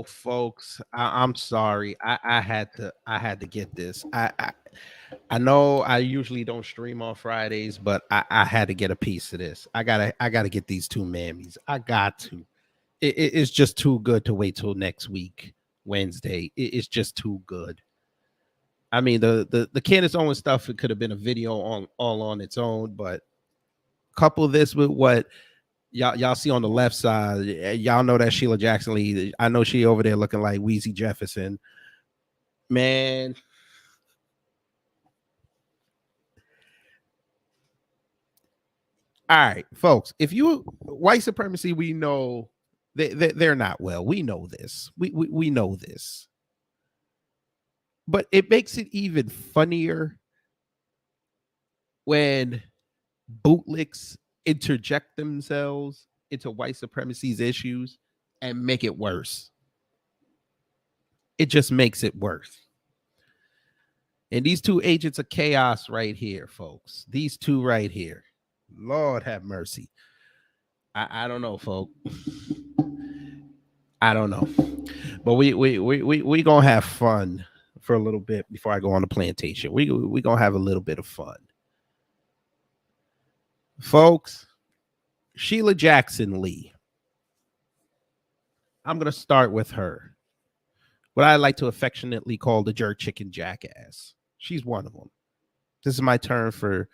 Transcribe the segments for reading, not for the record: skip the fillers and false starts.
folks, I'm sorry. I had to get this. I know I usually don't stream on Fridays, but I had to get a piece of this. I gotta get these two mammies. I got to. It's just too good to wait till next week, Wednesday. It's just too good. I mean, the Candace Owens stuff, it could have been a video on all on its own, but couple this with what y'all see on the left side. Y'all know that Sheila Jackson Lee. I know she over there looking like Wheezy Jefferson. Man, all right, folks. If you white supremacy, we know they're not well. We know this. We know this. But it makes it even funnier when bootlicks interject themselves into white supremacy's issues and make it worse. It just makes it worse. And these two agents of chaos right here, folks. These two right here. Lord have mercy. I don't know, folks. I don't know. But we gonna have fun for a little bit before I go on the plantation. We gonna have a little bit of fun. Folks, Sheila Jackson Lee. I'm gonna start with her. What I like to affectionately call the jerk chicken jackass. She's one of them. This is my term for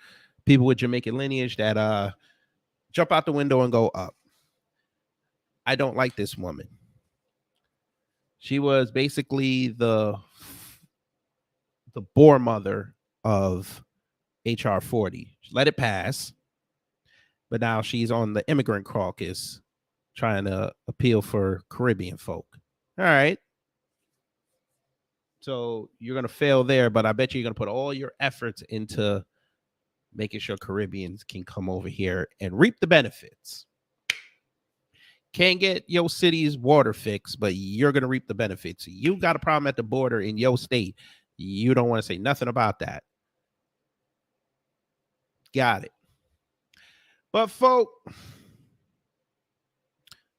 people with Jamaican lineage that jump out the window and go up. I don't like this woman. She was basically the bore mother of HR 40. She let it pass, but now she's on the immigrant caucus trying to appeal for Caribbean folk. All right. So you're going to fail there, but I bet you're going to put all your efforts into making sure Caribbeans can come over here and reap the benefits. Can't get your city's water fixed, but you're going to reap the benefits. You got a problem at the border in your state. You don't want to say nothing about that. Got it. But folk,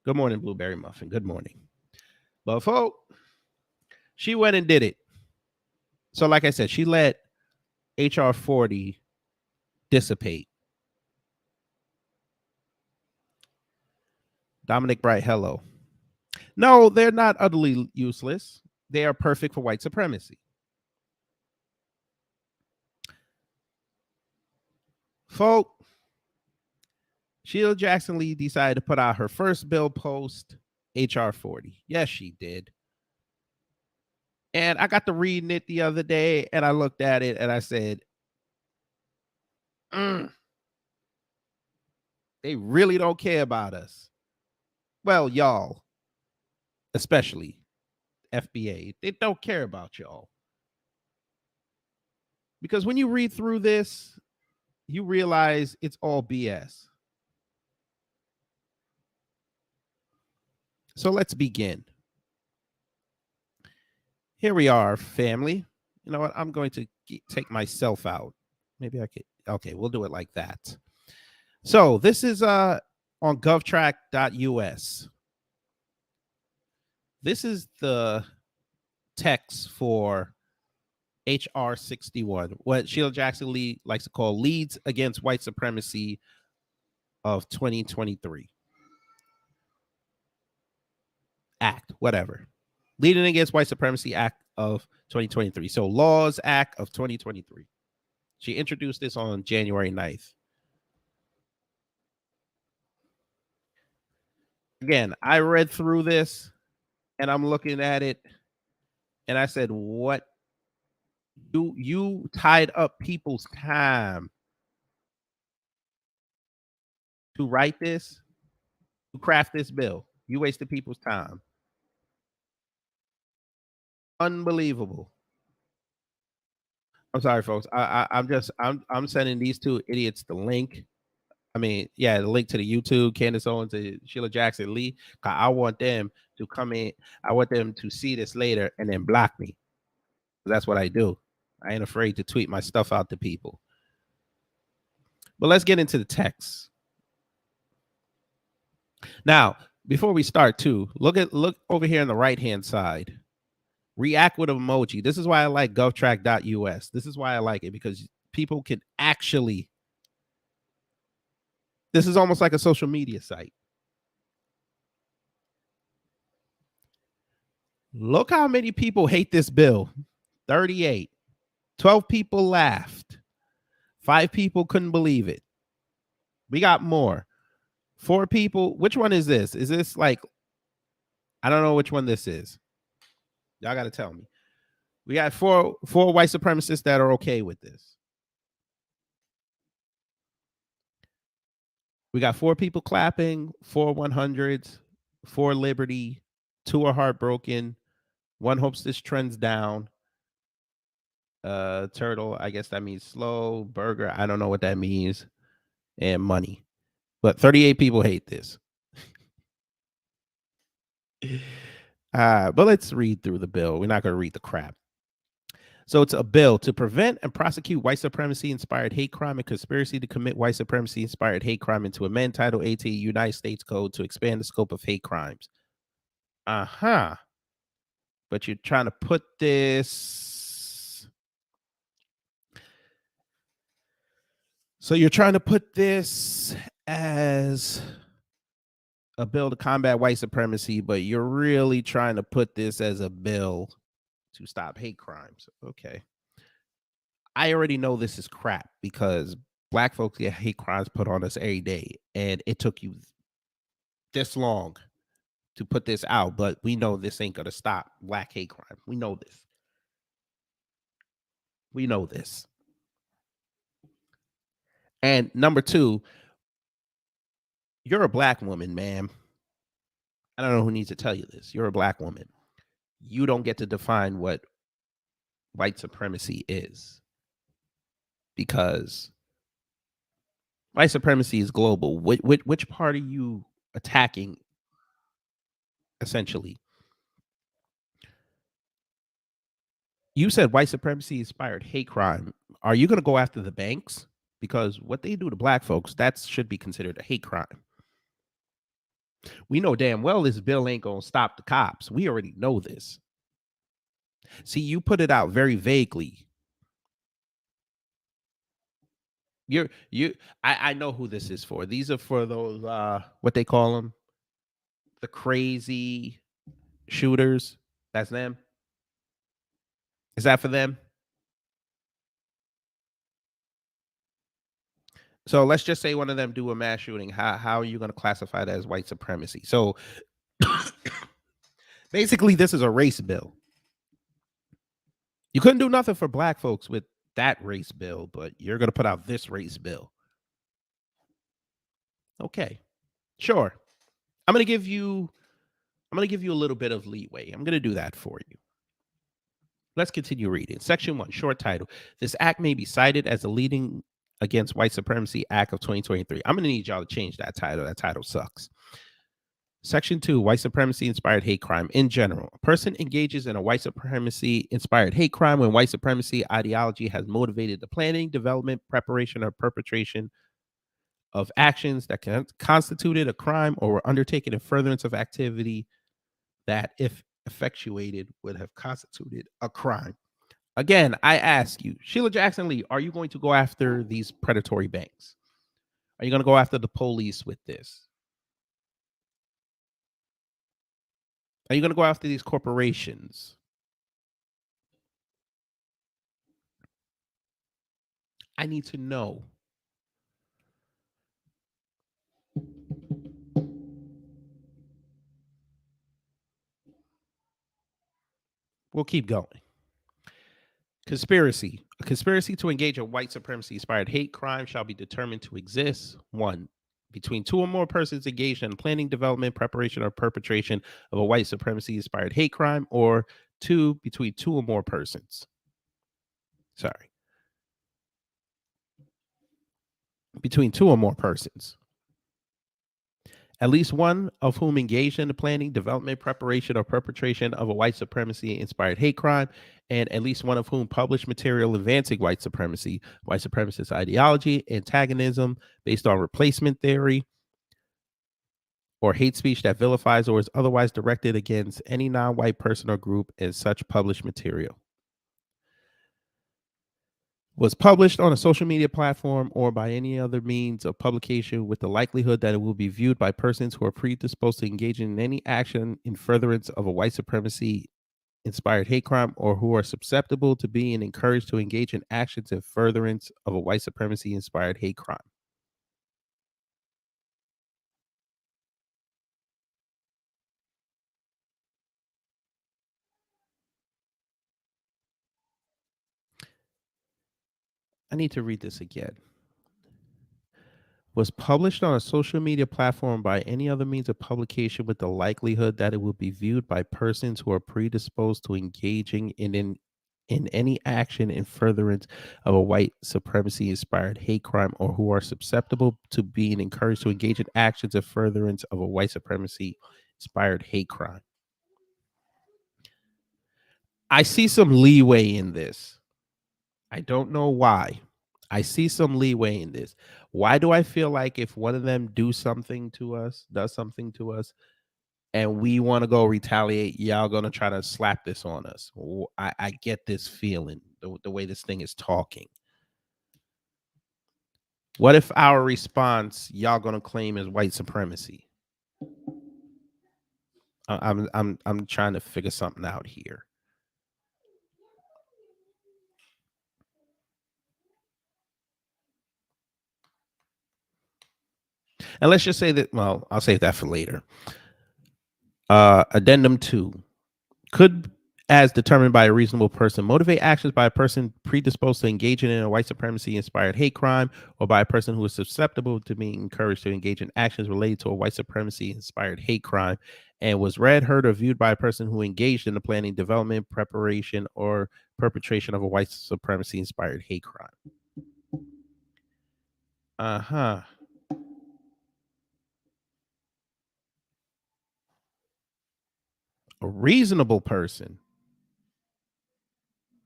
good morning, Blueberry Muffin. Good morning. But folk, she went and did it. So like I said, she let HR 40 dissipate. Dominic Bright, hello. No, they're not utterly useless. They are perfect for white supremacy. Folk, Sheila Jackson Lee decided to put out her first bill post, HR 40. Yes, she did. And I got to reading it the other day, and I looked at it, and I said, they really don't care about us. Well, y'all, especially FBA, they don't care about y'all. Because when you read through this, you realize it's all BS. So let's begin. Here we are, family. You know what? I'm going to take myself out. Maybe I could. Okay, we'll do it like that. So this is on govtrack.us. This is the text for HR 61, what Sheila Jackson Lee likes to call Leads Against White Supremacy of 2023. Act, whatever. Leading Against White Supremacy Act of 2023. So Laws Act of 2023. She introduced this on January 9th. Again, I read through this and I'm looking at it and I said, what? You tied up people's time to write this, to craft this bill. You wasted people's time. Unbelievable. I'm sorry, folks. I'm sending these two idiots the link. I mean, yeah, the link to the YouTube, Candace Owens and Sheila Jackson Lee. I want them to come in. I want them to see this later and then block me. That's what I do. I ain't afraid to tweet my stuff out to people. But let's get into the text. Now, Before we start, too, look over here on the right hand side. React with an emoji. This is why I like govtrack.us. This is why I like it, because people can actually. This is almost like a social media site. Look how many people hate this bill. 38. 12 people laughed. 5 people couldn't believe it. We got more. 4 people. Which one is this? Is this like, I don't know which one this is. Y'all got to tell me. We got four white supremacists that are okay with this. We got 4 people clapping, 4 100s, 4 liberty, 2 are heartbroken, 1 hopes this trends down. Turtle, I guess that means slow. Burger, I don't know what that means. And money. But 38 people hate this. But let's read through the bill. We're not going to read the crap. So it's a bill to prevent and prosecute white supremacy-inspired hate crime and conspiracy to commit white supremacy-inspired hate crime, and to amend Title 18 United States Code to expand the scope of hate crimes. But you're trying to put this. So you're trying to put this as a bill to combat white supremacy, but you're really trying to put this as a bill to stop hate crimes. Okay. I already know this is crap because black folks get hate crimes put on us every day, and it took you this long to put this out, but we know this ain't going to stop black hate crime. We know this. We know this. And number 2, you're a black woman, ma'am. I don't know who needs to tell you this. You're a black woman. You don't get to define what white supremacy is, because white supremacy is global. Which part are you attacking, essentially? You said white supremacy inspired hate crime. Are you going to go after the banks? Because what they do to black folks, that should be considered a hate crime. We know damn well this bill ain't going to stop the cops. We already know this. See, you put it out very vaguely. I know who this is for. These are for those what they call them, the crazy shooters. That's them. Is that for them? So let's just say one of them do a mass shooting. How are you going to classify that as white supremacy? So basically, this is a race bill. You couldn't do nothing for black folks with that race bill, but you're going to put out this race bill. Okay, sure. I'm going to give you a little bit of leeway. I'm going to do that for you. Let's continue reading. Section 1, short title. This act may be cited as a leading against white supremacy act of 2023. I'm going to need y'all to change that title. That title sucks. Section 2, white supremacy inspired hate crime in general. A person engages in a white supremacy inspired hate crime when white supremacy ideology has motivated the planning, development, preparation, or perpetration of actions that constituted a crime or were undertaken in furtherance of activity that, if effectuated, would have constituted a crime. Again, I ask you, Sheila Jackson Lee, are you going to go after these predatory banks? Are you going to go after the police with this? Are you going to go after these corporations? I need to know. We'll keep going. Conspiracy. A conspiracy to engage in white supremacy inspired hate crime shall be determined to exist. 1, between 2 or more persons engaged in planning, development, preparation, or perpetration of a white supremacy inspired hate crime, or 2, between 2 or more persons. Sorry. Between 2 or more persons, at least one of whom engaged in the planning, development, preparation, or perpetration of a white supremacy inspired hate crime, and at least one of whom published material advancing white supremacy, white supremacist ideology, antagonism based on replacement theory, or hate speech that vilifies or is otherwise directed against any non-white person or group in such published material was published on a social media platform or by any other means of publication with the likelihood that it will be viewed by persons who are predisposed to engage in any action in furtherance of a white supremacy inspired hate crime or who are susceptible to being encouraged to engage in actions in furtherance of a white supremacy inspired hate crime. I need to read this again. Was published on a social media platform by any other means of publication with the likelihood that it will be viewed by persons who are predisposed to engaging in any action in furtherance of a white supremacy inspired hate crime or who are susceptible to being encouraged to engage in actions in furtherance of a white supremacy inspired hate crime. I see some leeway in this. I don't know why. I see some leeway in this. Why do I feel like if one of them does something to us, and we want to go retaliate, y'all gonna try to slap this on us? I get this feeling the way this thing is talking. What if our response y'all gonna claim is white supremacy? I'm trying to figure something out here. And let's just say that, well, I'll save that for later. Addendum 2 could, as determined by a reasonable person, motivate actions by a person predisposed to engaging in a white supremacy inspired hate crime or by a person who is susceptible to being encouraged to engage in actions related to a white supremacy inspired hate crime and was read, heard, or viewed by a person who engaged in the planning, development, preparation, or perpetration of a white supremacy inspired hate crime. Uh-huh. A reasonable person,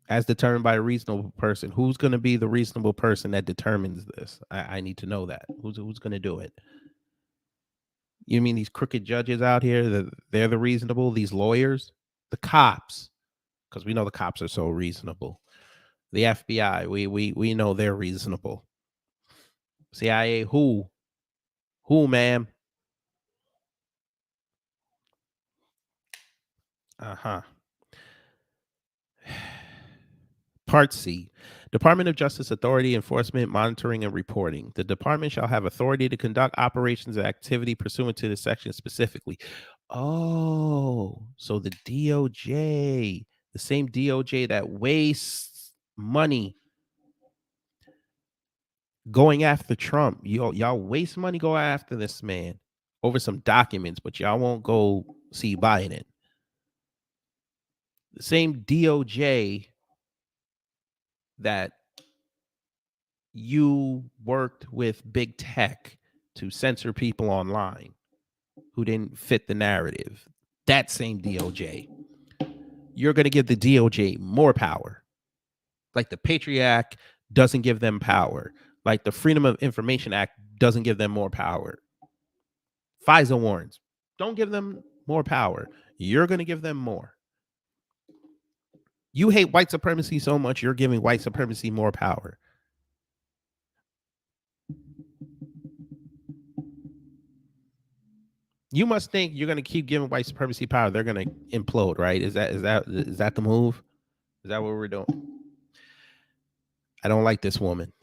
as determined by a reasonable person. Who's going to be the reasonable person that determines this? I need to know that. Who's going to do it? You mean these crooked judges out here that they're the reasonable? These lawyers, the cops, because we know the cops are so reasonable. The FBI, we know they're reasonable. CIA, who, ma'am? Uh-huh. Part C, Department of Justice Authority Enforcement, Monitoring, and Reporting. The department shall have authority to conduct operations and activity pursuant to the section specifically. Oh, so the DOJ, the same DOJ that wastes money going after Trump. Y'all waste money going after this man over some documents, but y'all won't go see Biden. The same DOJ that you worked with big tech to censor people online who didn't fit the narrative. That same DOJ. You're going to give the DOJ more power. Like the Patriot Act doesn't give them power. Like the Freedom of Information Act doesn't give them more power. FISA warrants don't give them more power. You're going to give them more. You hate white supremacy so much, you're giving white supremacy more power. You must think you're going to keep giving white supremacy power. They're going to implode, right? Is that the move? Is that what we're doing? I don't like this woman.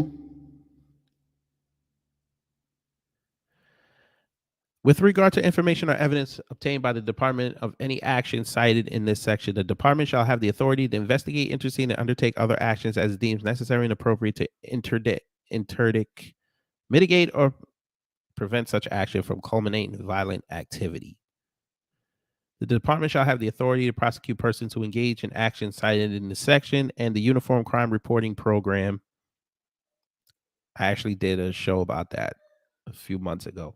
With regard to information or evidence obtained by the department of any action cited in this section, the department shall have the authority to investigate, intercede, and undertake other actions as deemed necessary and appropriate to interdict, mitigate, or prevent such action from culminating in violent activity. The department shall have the authority to prosecute persons who engage in actions cited in this section and the Uniform Crime Reporting Program. I actually did a show about that a few months ago.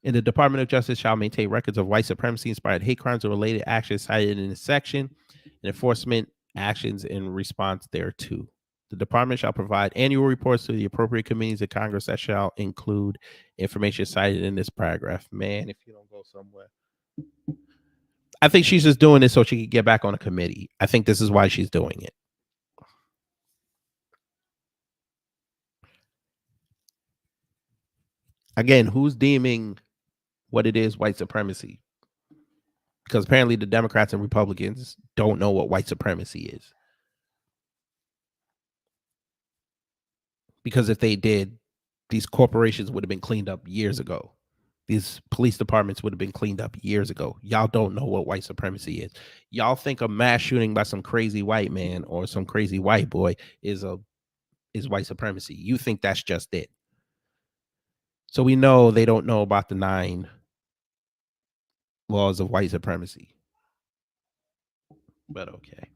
And the Department of Justice shall maintain records of white supremacy-inspired hate crimes or related actions cited in this section and enforcement actions in response thereto. The department shall provide annual reports to the appropriate committees of Congress that shall include information cited in this paragraph. Man, if you don't go somewhere. I think she's just doing this so she can get back on a committee. I think this is why she's doing it. Again, who's deeming what it is white supremacy? Because apparently the Democrats and Republicans don't know what white supremacy is. Because if they did, these corporations would have been cleaned up years ago. These police departments would have been cleaned up years ago. Y'all don't know what white supremacy is. Y'all think a mass shooting by some crazy white man or some crazy white boy is white supremacy. You think that's just it. So we know they don't know about the 9 laws of white supremacy. But okay.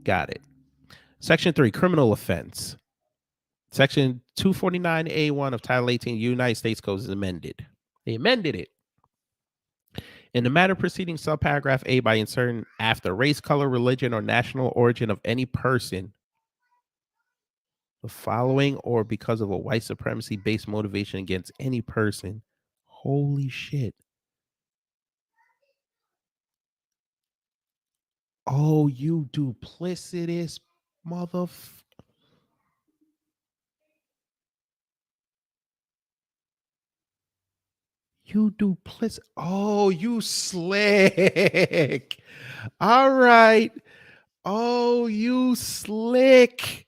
Got it. Section 3, criminal offense. Section 249A1 of Title 18 United States Code is amended. They amended it. In the matter preceding subparagraph A by inserting after race, color, religion, or national origin of any person, the following or because of a white supremacy-based motivation against any person. Holy shit. Oh, you duplicitous motherfucker. You duplicit. Oh, you slick. All right. Oh, you slick.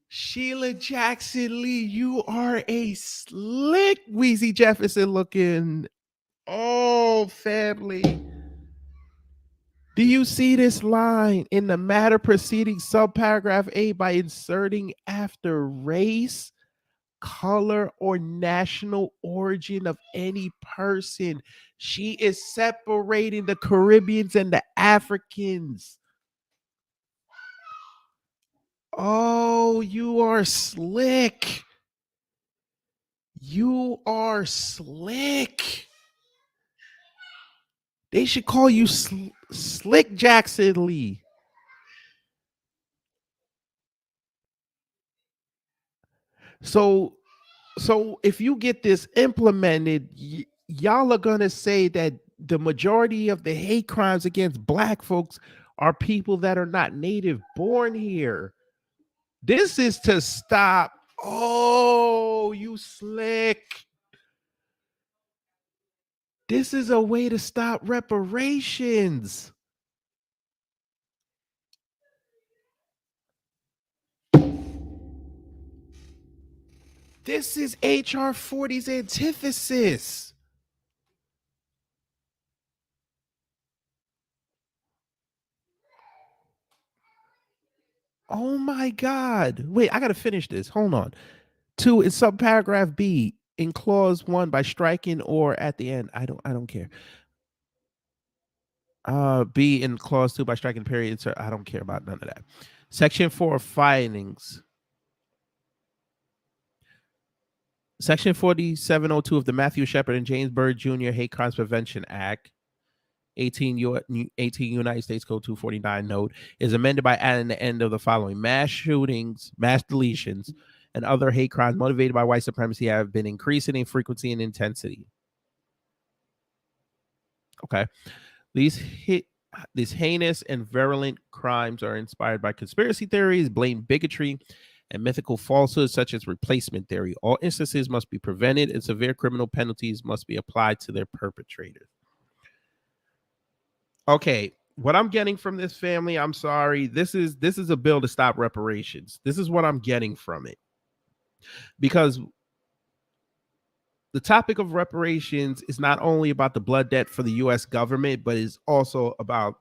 Sheila Jackson Lee, you are a slick Weezy Jefferson looking. Oh, family. Do you see this line? In the matter preceding subparagraph A by inserting after race, color, or national origin of any person. She is separating the Caribbeans and the Africans. Oh, you are slick. You are slick. They should call you Slick Jackson Lee. So if you get this implemented, y'all are going to say that the majority of the hate crimes against black folks are people that are not native born here. This is to stop. Oh, you slick. This is a way to stop reparations. This is HR 40's antithesis. Oh my God. Wait, I got to finish this. Hold on. 2 in subparagraph B in clause 1 by striking or at the end. I don't care. B in clause 2 by striking period insert. I don't care about none of that. Section 4 findings. Section 4702 of the Matthew Shepard and James Byrd Jr. Hate Crimes Prevention Act, 18 United States Code 249 note, is amended by adding the end of the following: mass shootings, mass deletions, and other hate crimes motivated by white supremacy have been increasing in frequency and intensity. Okay. These heinous and virulent crimes are inspired by conspiracy theories, blatant bigotry, and mythical falsehoods such as replacement theory. All instances must be prevented and severe criminal penalties must be applied to their perpetrators. Okay, what I'm getting from this, family, I'm sorry. This is a bill to stop reparations. This is what I'm getting from it. Because the topic of reparations is not only about the blood debt for the US government, but is also about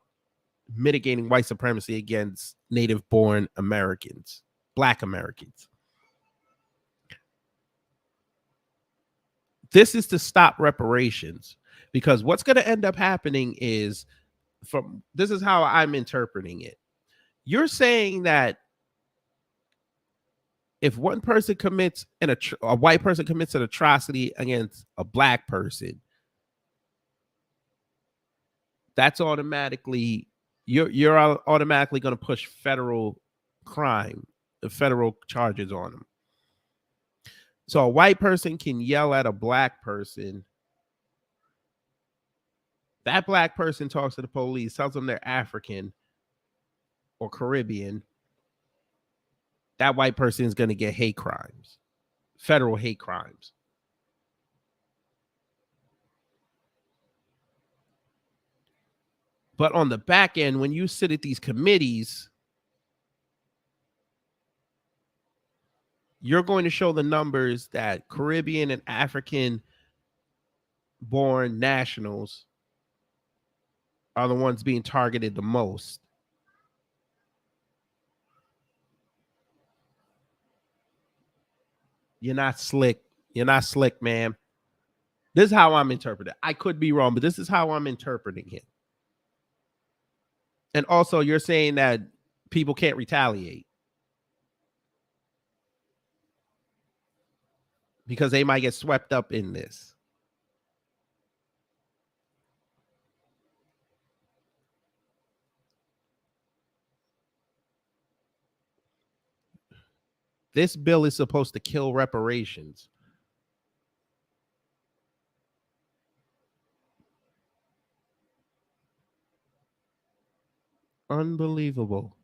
mitigating white supremacy against native born Americans, Black Americans. This is to stop reparations, because what's going to end up happening is, this is how I'm interpreting it. You're saying that if one person commits a white person commits an atrocity against a black person, that's automatically you're automatically going to push federal crime, the federal charges on them. So a white person can yell at a black person. That black person talks to the police, tells them they're African or Caribbean. That white person is going to get hate crimes, federal hate crimes. But on the back end, when you sit at these committees, you're going to show the numbers that Caribbean and African born nationals are the ones being targeted the most. You're not slick. You're not slick, man. This is how I'm interpreting it. I could be wrong, but this is how I'm interpreting it. And also, you're saying that people can't retaliate because they might get swept up in this. This bill is supposed to kill reparations. Unbelievable.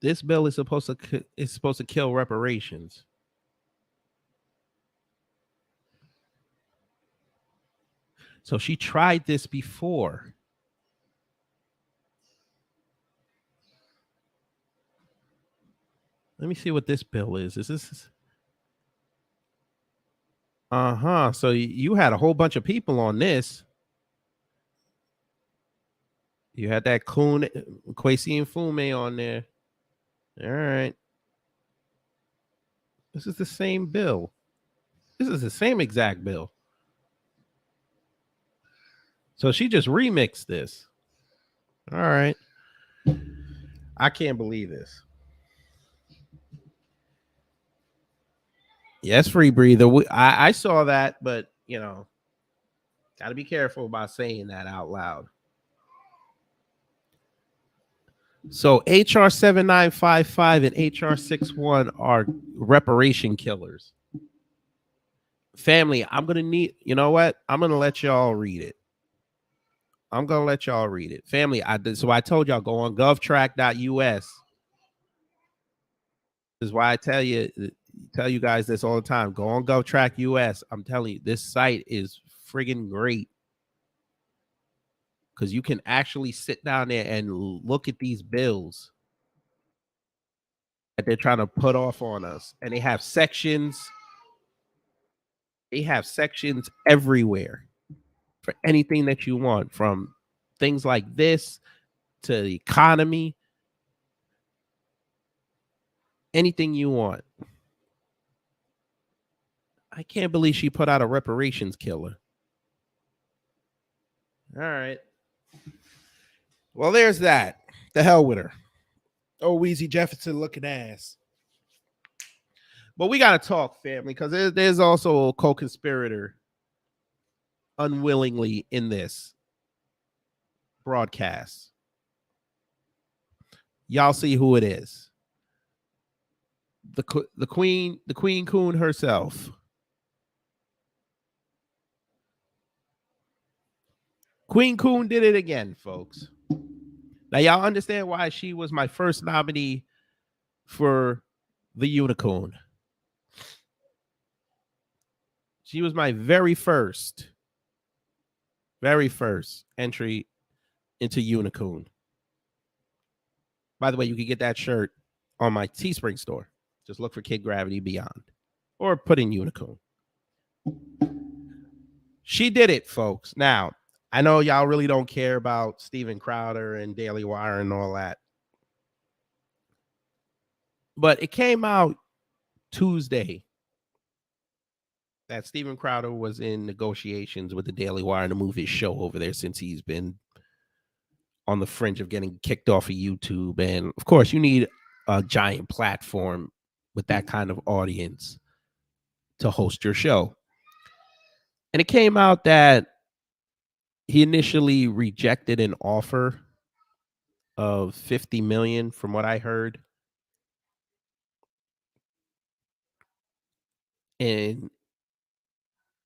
This bill is supposed to kill reparations. So she tried this before. Let me see what this bill is. Is this? So you had a whole bunch of people on this. You had that Coon, Kwesi and Fume on there. All right. This is the same bill. This is the same exact bill. So she just remixed this. All right. I can't believe this. Yes, free breather. I saw that, but got to be careful about saying that out loud. So HR 7955 and HR 61 are reparation killers. Family, I'm going to need, you know what? I'm going to let y'all read it. Family, I told y'all go on govtrack.us. This is why I tell you guys this all the time. Go on govtrack.us. I'm telling you, this site is friggin' great. Because you can actually sit down there and look at these bills that they're trying to put off on us. And they have sections. They have sections everywhere for anything that you want, from things like this to the economy, anything you want. I can't believe she put out a reparations killer. All right. Well, there's that. The hell with her. Oh, Weezy Jefferson looking ass. But we got to talk, family, because there's also a co-conspirator unwillingly in this broadcast. Y'all see who it is. The Queen Coon herself. Queen Coon did it again, folks. Now, y'all understand why she was my first nominee for the Unicorn. She was my very first entry into Unicorn. By the way, you can get that shirt on my Teespring store. Just look for Kid Gravity Beyond or put in Unicorn. She did it, folks. Now, I know y'all really don't care about Steven Crowder and Daily Wire and all that. But it came out Tuesday that Steven Crowder was in negotiations with the Daily Wire to move his show over there, since he's been on the fringe of getting kicked off of YouTube. And of course, you need a giant platform with that kind of audience to host your show. And it came out that he initially rejected an offer of 50 million from what I heard. And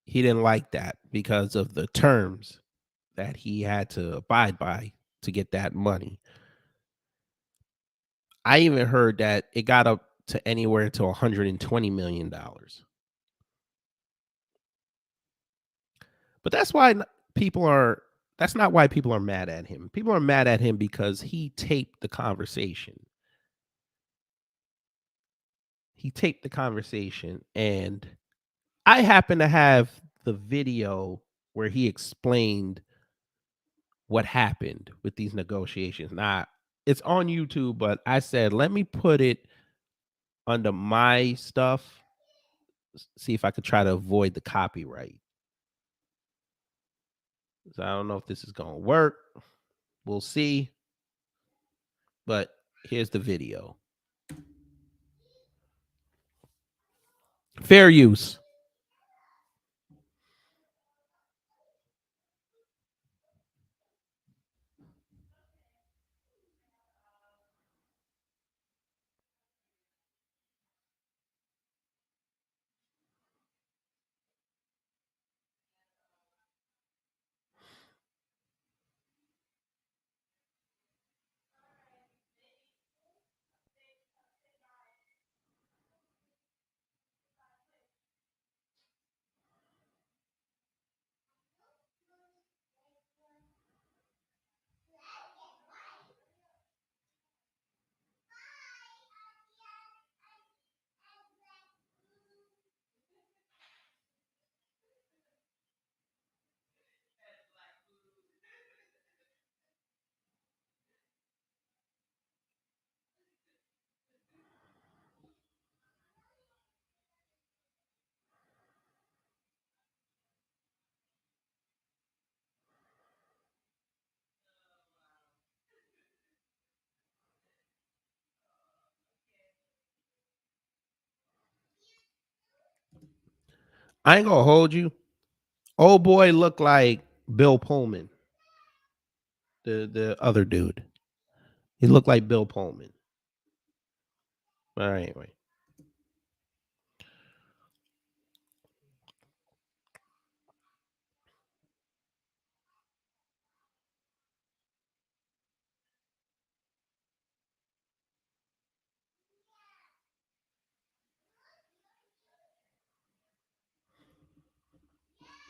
he didn't like that because of the terms that he had to abide by to get that money. I even heard that it got up to anywhere to $120 million. But that's not why people are mad at him. People are mad at him because he taped the conversation. And I happen to have the video where he explained what happened with these negotiations. Now, it's on YouTube, but I said, let me put it under my stuff, see if I could try to avoid the copyright. So I don't know if this is going to work. We'll see. But here's the video. Fair use. I ain't gonna hold you. Old boy looked like Bill Pullman, the other dude. He looked like Bill Pullman. All right, anyway.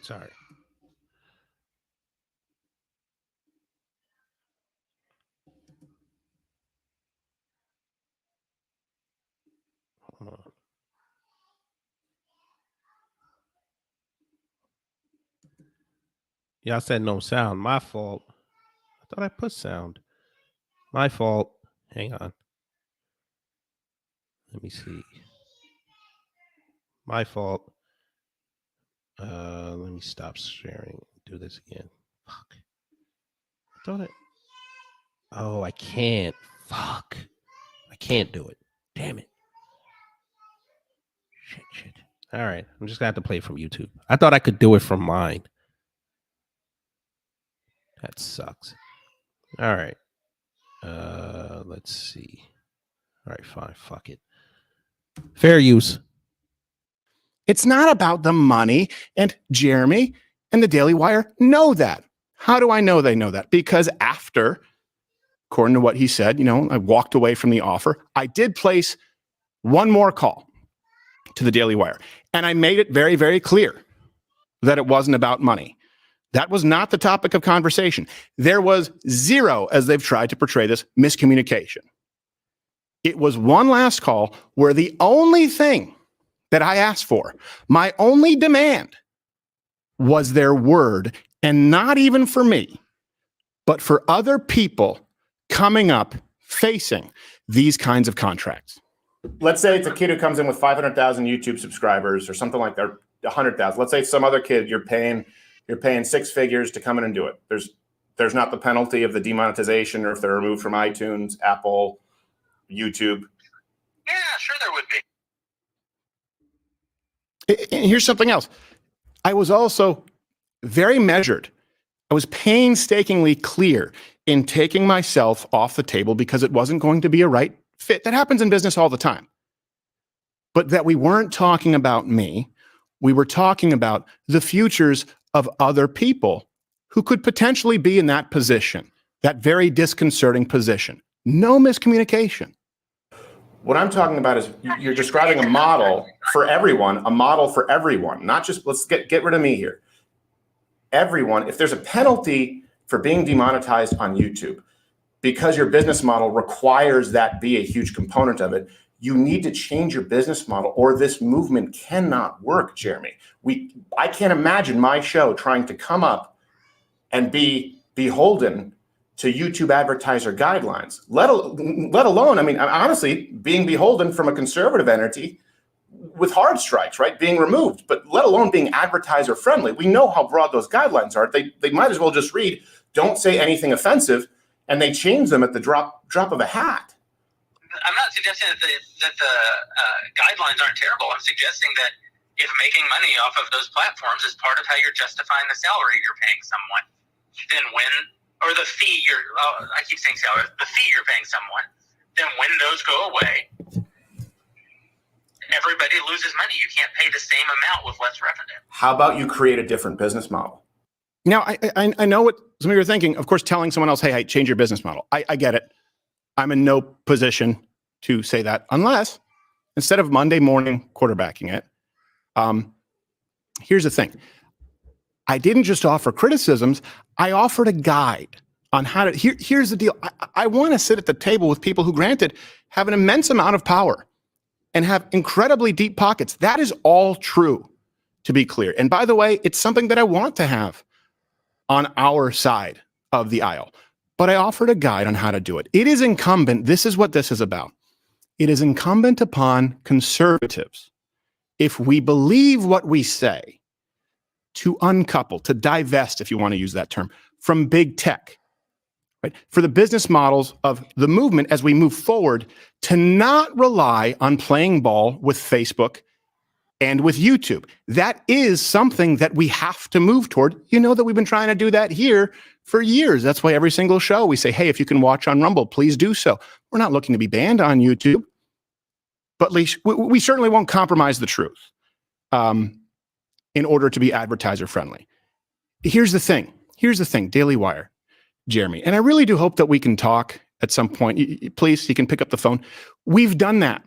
Sorry. Hold on. Y'all said no sound. My fault. I thought I put sound. My fault. Hang on. Let me see. My fault. Let me stop sharing. Do this again. Fuck. I thought it. Oh, I can't. Fuck. I can't do it. Damn it. Shit. All right. I'm just gonna have to play from YouTube. I thought I could do it from mine. That sucks. All right. Let's see. All right, fine. Fuck it. Fair use. It's not about the money. And Jeremy and the Daily Wire know that. How do I know they know that? Because after, according to what he said, I walked away from the offer. I did place one more call to the Daily Wire. And I made it very, very clear that it wasn't about money. That was not the topic of conversation. There was zero, as they've tried to portray this, miscommunication. It was one last call where the only thing that I asked for, my only demand, was their word, and not even for me, but for other people coming up facing these kinds of contracts. Let's say it's a kid who comes in with 500,000 YouTube subscribers or something like that, 100,000. Let's say it's some other kid you're paying six figures to come in and do it. There's not the penalty of the demonetization or if they're removed from iTunes, Apple, YouTube. Yeah, sure there would be. And here's something else. I was also very measured. I was painstakingly clear in taking myself off the table because it wasn't going to be a right fit. That happens in business all the time. But that we weren't talking about me. We were talking about the futures of other people who could potentially be in that position, that very disconcerting position. No miscommunication. What I'm talking about is you're describing a model for everyone, not just let's get rid of me here. Everyone, if there's a penalty for being demonetized on YouTube because your business model requires that be a huge component of it, you need to change your business model or this movement cannot work, Jeremy. I can't imagine my show trying to come up and be beholden to YouTube advertiser guidelines, let alone, I mean, honestly, being beholden from a conservative entity with hard strikes, right? Being removed, but let alone being advertiser friendly. We know how broad those guidelines are. They might as well just read, don't say anything offensive, and they change them at the drop of a hat. I'm not suggesting that the guidelines aren't terrible. I'm suggesting that if making money off of those platforms is part of how you're justifying the salary you're paying someone, then or the fee I keep saying salary, the fee you're paying someone, then when those go away, everybody loses money. You can't pay the same amount with less revenue. How about you create a different business model? Now, I know what some of you are thinking. Of course, telling someone else, hey, change your business model. I get it. I'm in no position to say that unless, instead of Monday morning quarterbacking it, here's the thing. I didn't just offer criticisms. I offered a guide on how to, here's the deal. I want to sit at the table with people who, granted, have an immense amount of power and have incredibly deep pockets. That is all true, to be clear. And by the way, it's something that I want to have on our side of the aisle. But I offered a guide on how to do it. It is incumbent, this is what this is about. It is incumbent upon conservatives, if we believe what we say, to uncouple, to divest, if you want to use that term, from big tech, right? For the business models of the movement as we move forward, to not rely on playing ball with Facebook and with YouTube. That is something that we have to move toward. You know that we've been trying to do that here for years. That's why every single show we say, hey, if you can watch on Rumble, please do so. We're not looking to be banned on YouTube, but at least we certainly won't compromise the truth in order to be advertiser friendly. Here's the thing, Daily Wire, Jeremy, and I really do hope that we can talk at some point. Please, you can pick up the phone. We've done that.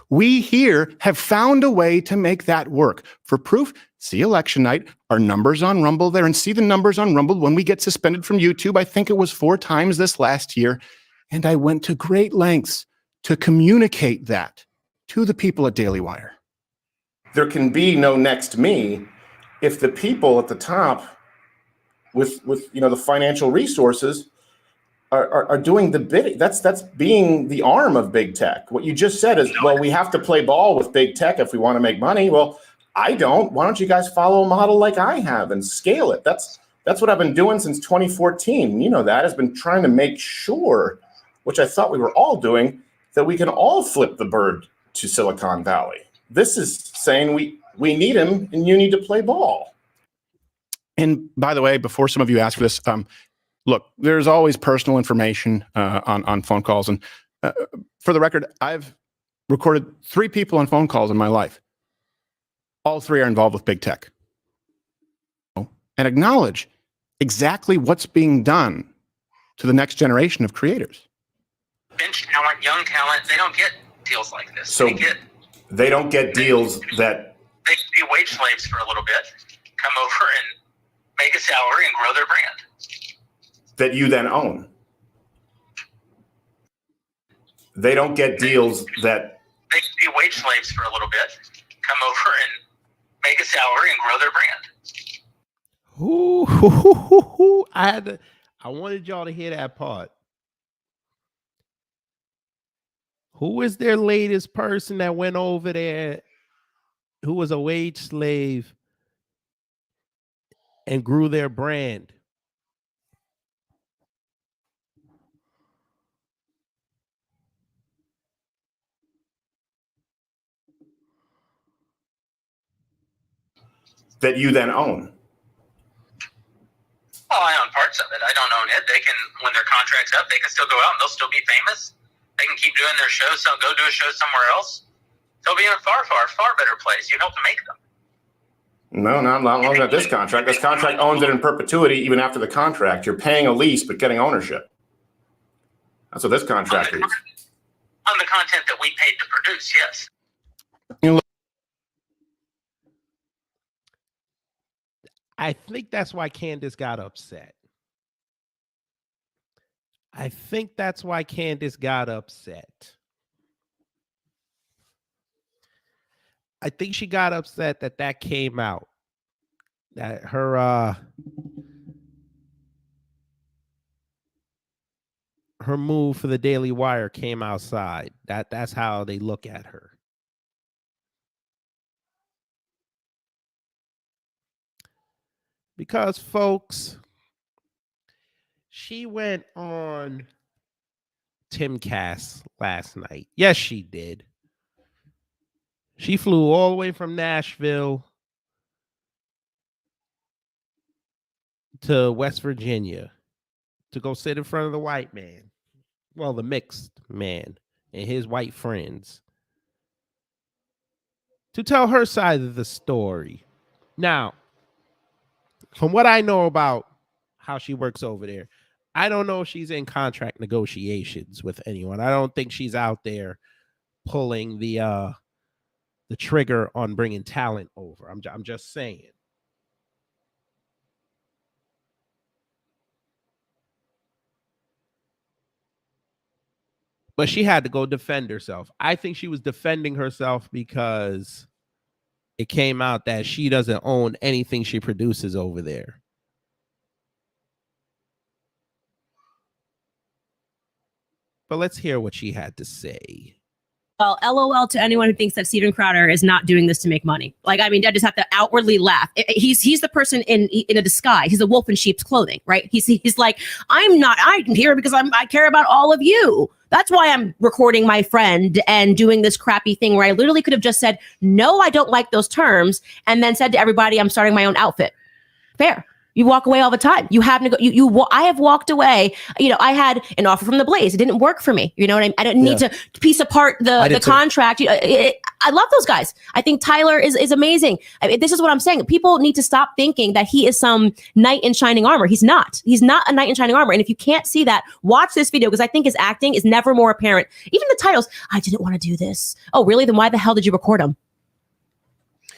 We here have found a way to make that work. For proof, see election night, our numbers on Rumble there, and see the numbers on Rumble when we get suspended from YouTube. I think it was 4 times this last year. And I went to great lengths to communicate that to the people at Daily Wire. There can be no next me if the people at the top with the financial resources are doing the bidding. That's being the arm of big tech. What you just said is, well, we have to play ball with big tech if we want to make money. Well, I don't. Why don't you guys follow a model like I have and scale it? That's what I've been doing since 2014. You know that has been trying to make sure, which I thought we were all doing, that we can all flip the bird to Silicon Valley. This is saying we need him and you need to play ball. And by the way, before some of you ask for this, look, there's always personal information on phone calls. And for the record, I've recorded 3 people on phone calls in my life. All 3 are involved with big tech. And acknowledge exactly what's being done to the next generation of creators. Bench talent, young talent, they don't get deals like this. So they don't get deals that... They can be wage slaves for a little bit, come over and make a salary and grow their brand. That you then own. They don't get deals that... They can be wage slaves for a little bit, come over and make a salary and grow their brand. I wanted y'all to hear that part. Who is their latest person that went over there who was a wage slave and grew their brand? that you then own. Well, I own parts of it. I don't own it. They can, when their contract's up, they can still go out and they'll still be famous. They can keep doing their shows, so go do a show somewhere else. They'll be in a far, far, far better place. You help to make them. No, not long as this contract. This contract owns it in perpetuity even after the contract. You're paying a lease but getting ownership. That's what this contract is. On the content that we paid to produce, yes. I think that's why Candace got upset. I think that's why Candace got upset. I think she got upset that came out. That her move for the Daily Wire came outside. That's how they look at her. Because, folks, she went on Timcast last night. Yes, she did. She flew all the way from Nashville to West Virginia to go sit in front of the white man. Well, the mixed man and his white friends to tell her side of the story. Now, from what I know about how she works over there, I don't know if she's in contract negotiations with anyone. I don't think she's out there pulling the trigger on bringing talent over. I'm just saying. But she had to go defend herself. I think she was defending herself because it came out that she doesn't own anything she produces over there. But let's hear what she had to say. Well, LOL to anyone who thinks that Steven Crowder is not doing this to make money. Like, I mean, I just have to outwardly laugh. He's the person in a disguise. He's a wolf in sheep's clothing, right? He's like, I'm here because I care about all of you. That's why I'm recording my friend and doing this crappy thing where I literally could have just said, no, I don't like those terms. And then said to everybody, I'm starting my own outfit. Fair. You walk away all the time. You have I have walked away. You know, I had an offer from the Blaze. It didn't work for me. You know what I mean? I didn't need to piece apart the contract. I love those guys. I think Tyler is amazing. I mean, this is what I'm saying. People need to stop thinking that he is some knight in shining armor. He's not. He's not a knight in shining armor. And if you can't see that, watch this video because I think his acting is never more apparent. Even the titles, I didn't want to do this. Oh, really? Then why the hell did you record them?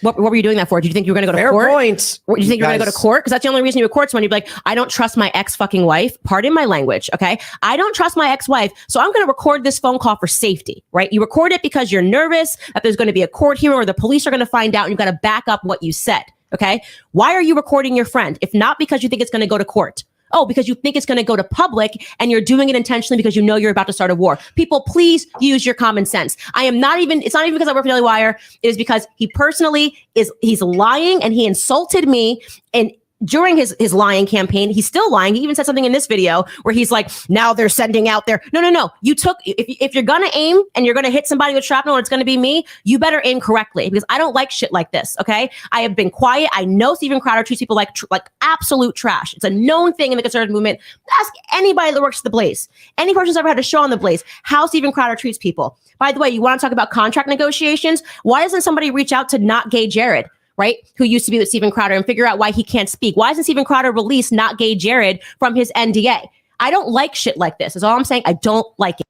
What were you doing that for? Did you think you were going to go to court? Fair point. Or did you think you were going to go to court? Because that's the only reason you record someone. You'd be like, I don't trust my ex-fucking wife. Pardon my language, okay? I don't trust my ex-wife, so I'm going to record this phone call for safety, right? You record it because you're nervous that there's going to be a court hearing or the police are going to find out and you've got to back up what you said, okay? Why are you recording your friend? If not because you think it's going to go to court. Oh, because you think it's going to go to public and you're doing it intentionally because you know you're about to start a war. People, please use your common sense. It's not even because I work for Daily Wire. It is because he personally he's lying and he insulted me. And during his lying campaign, he's still lying. He even said something in this video where he's like, now they're sending out their, no. You took, if you're going to aim and you're going to hit somebody with shrapnel and it's going to be me, you better aim correctly because I don't like shit like this. Okay. I have been quiet. I know Steven Crowder treats people like absolute trash. It's a known thing in the conservative movement. Ask anybody that works at the Blaze. Any person who's ever had a show on the Blaze, how Steven Crowder treats people. By the way, you want to talk about contract negotiations? Why doesn't somebody reach out to not gay Jared? Right? Who used to be with Steven Crowder and figure out why he can't speak. Why doesn't Steven Crowder release not gay Jared from his NDA? I don't like shit like this. Is all I'm saying. I don't like it.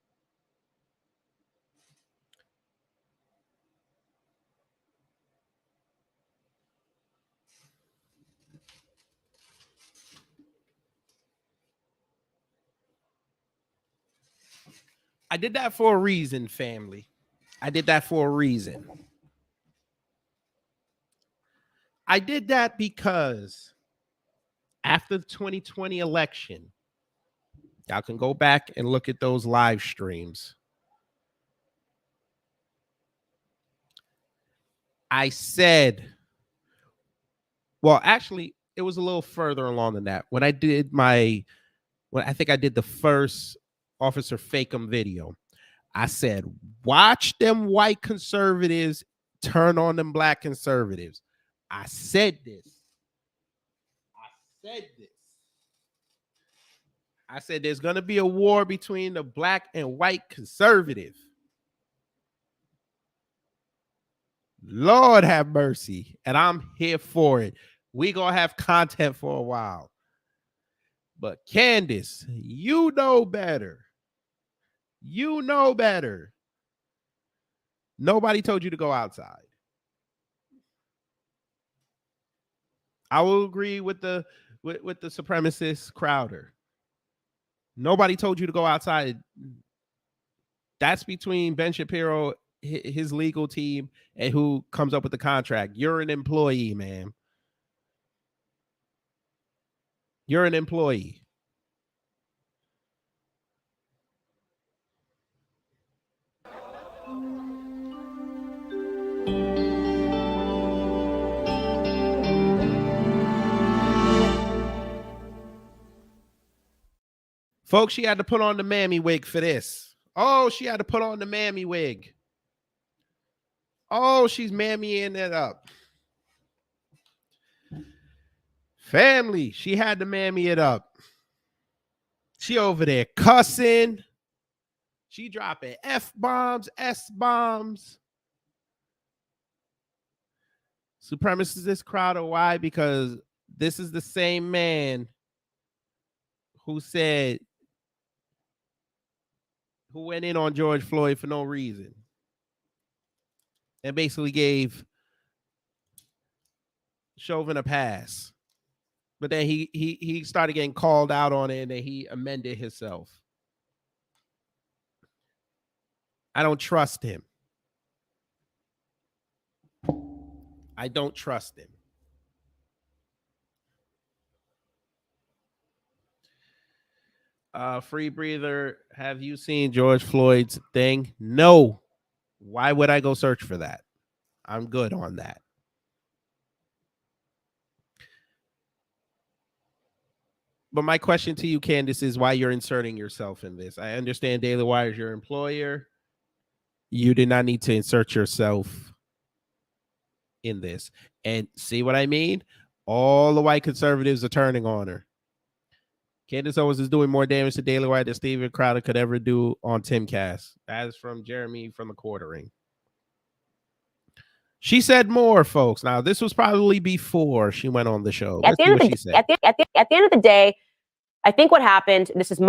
I did that for a reason, family. I did that for a reason. I did that because after the 2020 election, y'all can go back and look at those live streams. I said, well, actually, it was a little further along than that. When I did I think I did the first Officer Fake'em video, I said, watch them white conservatives turn on them black conservatives. I said this. I said there's going to be a war between the black and white conservative. Lord have mercy. And I'm here for it. We going to have content for a while. But Candace, you know better. You know better. Nobody told you to go outside. I will agree with the supremacist Crowder. Nobody told you to go outside. That's between Ben Shapiro, his legal team, and who comes up with the contract. You're an employee, man. You're an employee. Folks, she had to put on the mammy wig for this. Oh, she had to put on the mammy wig. Oh, she's mammying it up. Family, she had to mammy it up. She over there cussing. She dropping F-bombs, S-bombs. Supremacist Crowder, why? Because this is the same man who went in on George Floyd for no reason and basically gave Chauvin a pass. But then he started getting called out on it and then he amended himself. I don't trust him. I don't trust him. Free breather, have you seen George Floyd's thing? No. Why would I go search for that? I'm good on that. But my question to you, Candace, is why you're inserting yourself in this. I understand Daily Wire is your employer. You did not need to insert yourself in this. And see what I mean? All the white conservatives are turning on her. Candace Owens is doing more damage to Daily Wire than Steven Crowder could ever do on Timcast. That is from Jeremy from the Quartering. She said more, folks. Now, this was probably before she went on the show. At the end of the day, I think what happened, this is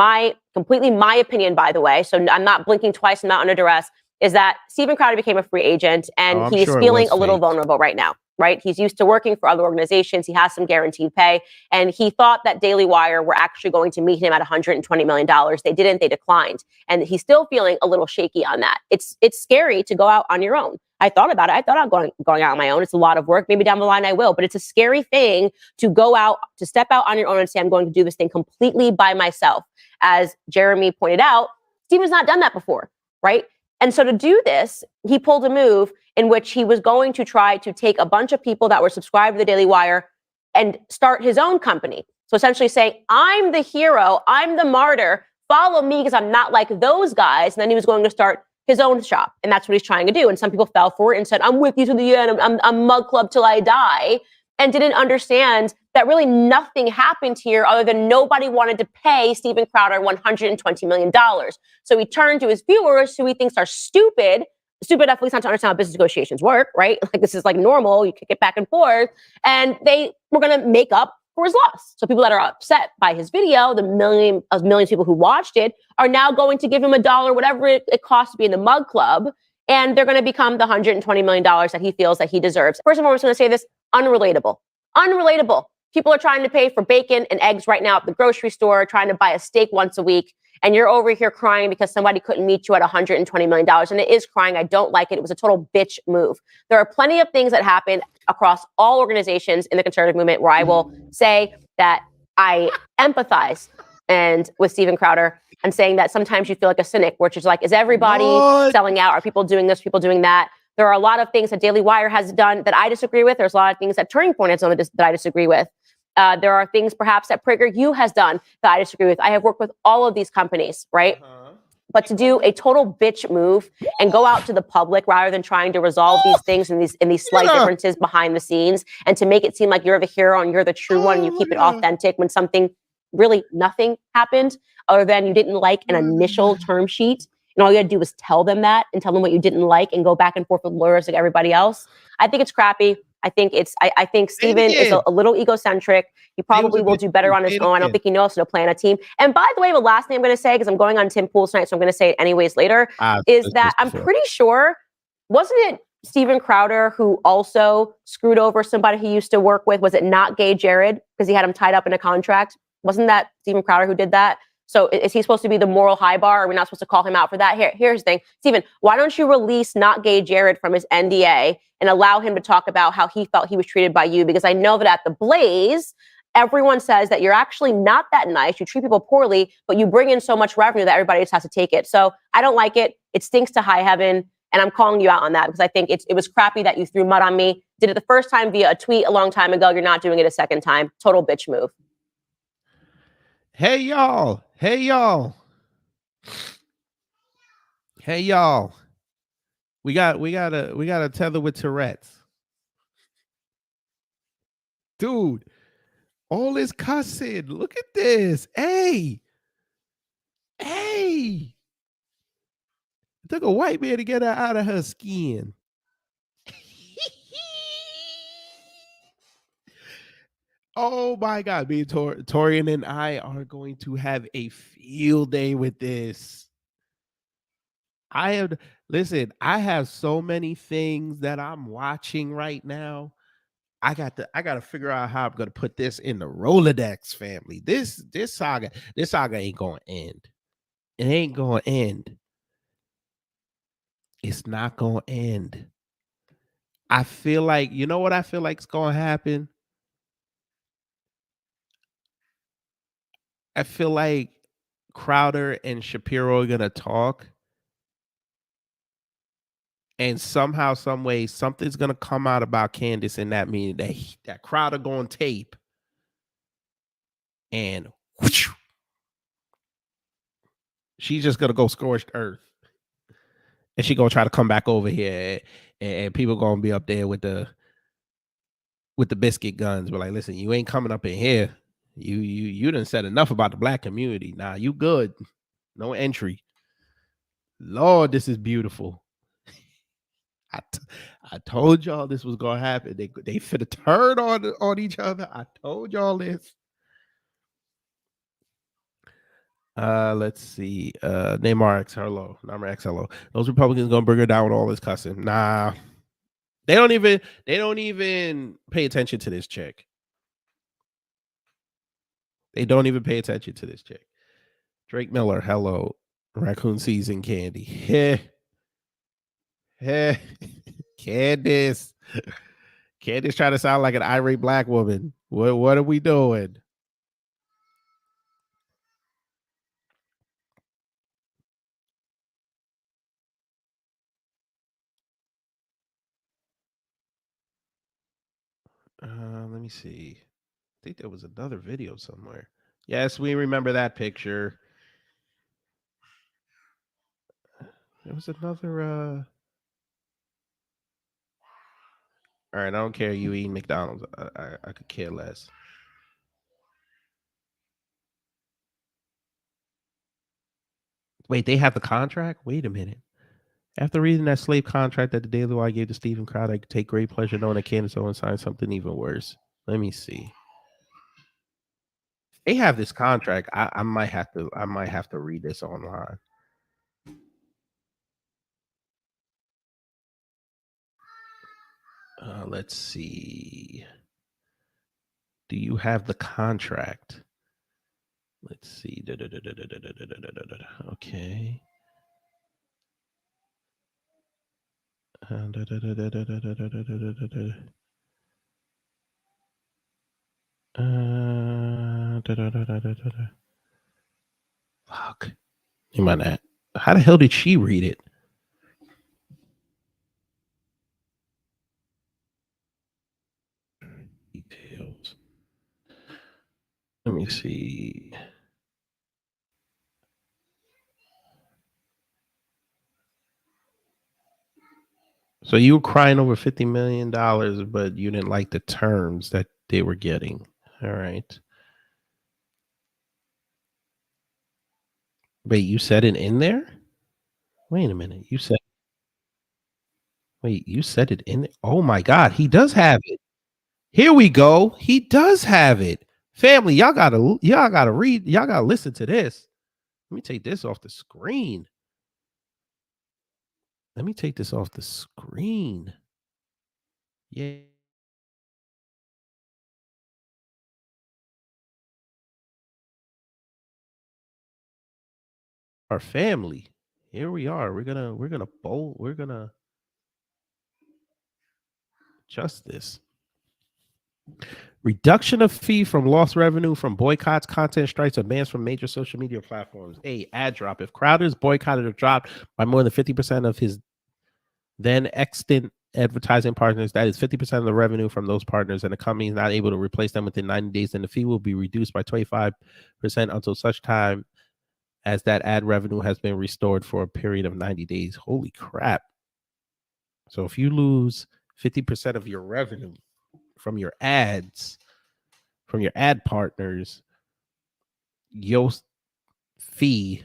completely my opinion, by the way, so I'm not blinking twice, I'm not under duress, is that Steven Crowder became a free agent and he's feeling a little vulnerable right now, right? He's used to working for other organizations. He has some guaranteed pay. And he thought that Daily Wire were actually going to meet him at $120 million. They didn't, they declined. And he's still feeling a little shaky on that. It's scary to go out on your own. I thought about it. I thought about going out on my own. It's a lot of work. Maybe down the line I will, but it's a scary thing to go out, to step out on your own and say, I'm going to do this thing completely by myself. As Jeremy pointed out, Steven's not done that before, right? And so to do this, he pulled a move in which he was going to try to take a bunch of people that were subscribed to the Daily Wire and start his own company. So essentially saying, I'm the hero, I'm the martyr, follow me because I'm not like those guys. And then he was going to start his own shop. And that's what he's trying to do. And some people fell for it and said, I'm with you to the end. I'm Mug Club till I die. And didn't understand that really nothing happened here other than nobody wanted to pay Steven Crowder $120 million. So he turned to his viewers who he thinks are stupid enough at least not to understand how business negotiations work, right? Like this is like normal. You kick it back and forth. And they were going to make up for his loss. So people that are upset by his video, the millions of people who watched it, are now going to give him $1, whatever it costs to be in the Mug Club. And they're going to become the $120 million that he feels that he deserves. First of all, I'm just going to say this, unrelatable. People are trying to pay for bacon and eggs right now at the grocery store, trying to buy a steak once a week. And you're over here crying because somebody couldn't meet you at $120 million. And it is crying. I don't like it. It was a total bitch move. There are plenty of things that happen across all organizations in the conservative movement where I will say that I empathize with Steven Crowder and saying that sometimes you feel like a cynic, which is like, is everybody selling out? Are people doing this, people doing that? There are a lot of things that Daily Wire has done that I disagree with. There's a lot of things that Turning Point has done that I disagree with. There are things perhaps that PragerU has done that I disagree with. I have worked with all of these companies, right? But to do a total bitch move and go out to the public rather than trying to resolve these things and these slight differences behind the scenes, and to make it seem like you're the hero and you're the true one and you keep it authentic when something really nothing happened other than you didn't like an initial term sheet, and all you had to do was tell them that and tell them what you didn't like and go back and forth with lawyers like everybody else. I think it's crappy. I think Steven is a little egocentric. He probably will do better on his own. I don't think he knows how to plan a team. And by the way, the last thing I'm going to say, because I'm going on Tim Pool's tonight, so I'm going to say it anyways later, is that I'm pretty sure, wasn't it Steven Crowder who also screwed over somebody he used to work with? Was it not Gay Jared? Because he had him tied up in a contract. Wasn't that Steven Crowder who did that? So is he supposed to be the moral high bar? Are we not supposed to call him out for that? Here's the thing. Steven, why don't you release not Gay Jared from his NDA and allow him to talk about how he felt he was treated by you? Because I know that at the Blaze, everyone says that you're actually not that nice. You treat people poorly, but you bring in so much revenue that everybody just has to take it. So I don't like it. It stinks to high heaven. And I'm calling you out on that because I think it was crappy that you threw mud on me. Did it the first time via a tweet a long time ago. You're not doing it a second time. Total bitch move. Hey y'all. Hey y'all. Hey y'all. We got a tether with Tourette's. Dude, all this cussing. Look at this. Hey. Hey. It took a white man to get her out of her skin. Oh my God. Me, Torian and I are going to have a field day with this. I have so many things that I'm watching right now. I got to figure out how I'm gonna put this in the Rolodex family. This saga ain't gonna end. It ain't gonna end. It's not gonna end. I feel like, you know what I feel like is gonna happen? I feel like Crowder and Shapiro are gonna talk. And somehow, some way, something's gonna come out about Candace in that meeting that Crowder go on tape, and whoosh, she's just gonna go scorched earth, and she gonna try to come back over here, and people gonna be up there with the biscuit guns. But like, listen, you ain't coming up in here. You done said enough about the black community. Nah, you good. No entry. Lord, this is beautiful. I told y'all this was gonna happen. They finna turn on each other. I told y'all this. Let's see. Neymar X hello. Neymar X hello. Those Republicans gonna bring her down with all this cussing. Nah. They don't even pay attention to this chick. They don't even pay attention to this chick. Drake Miller, hello. Raccoon season candy. Heh. Heh. Candace. Candace trying to sound like an irate black woman. What are we doing? Let me see. I think there was another video somewhere. Yes, we remember that picture. There was another all right, I don't care you eating McDonald's. I could care less. Wait, they have the contract? Wait a minute. After reading that slave contract that the Daily Wire gave to Stephen Crowder, I could take great pleasure knowing that Candace Owens signed something even worse. Let me see. They have this contract. I might have to read this online. Let's see. Do you have the contract? Let's see. Okay. Fuck. You might not. How the hell did she read it? Details. Let me see. So you were crying over $50 million, but you didn't like the terms that they were getting. All right. Wait, you said it in there? Wait a minute. You said it in. Oh my God, he does have it. Here we go. He does have it. Family, y'all gotta read. Y'all gotta listen to this. Let me take this off the screen. Yeah. Our family. Here we are. We're gonna adjust this. Reduction of fee from lost revenue from boycotts, content strikes, or bans from major social media platforms. A ad drop. If Crowder's boycotted or dropped by more than 50% of his then extant advertising partners, that is 50% of the revenue from those partners, and the company is not able to replace them within 90 days, then the fee will be reduced by 25% until such time as that ad revenue has been restored for a period of 90 days. Holy crap. So if you lose 50% of your revenue from your ads, from your ad partners, your fee,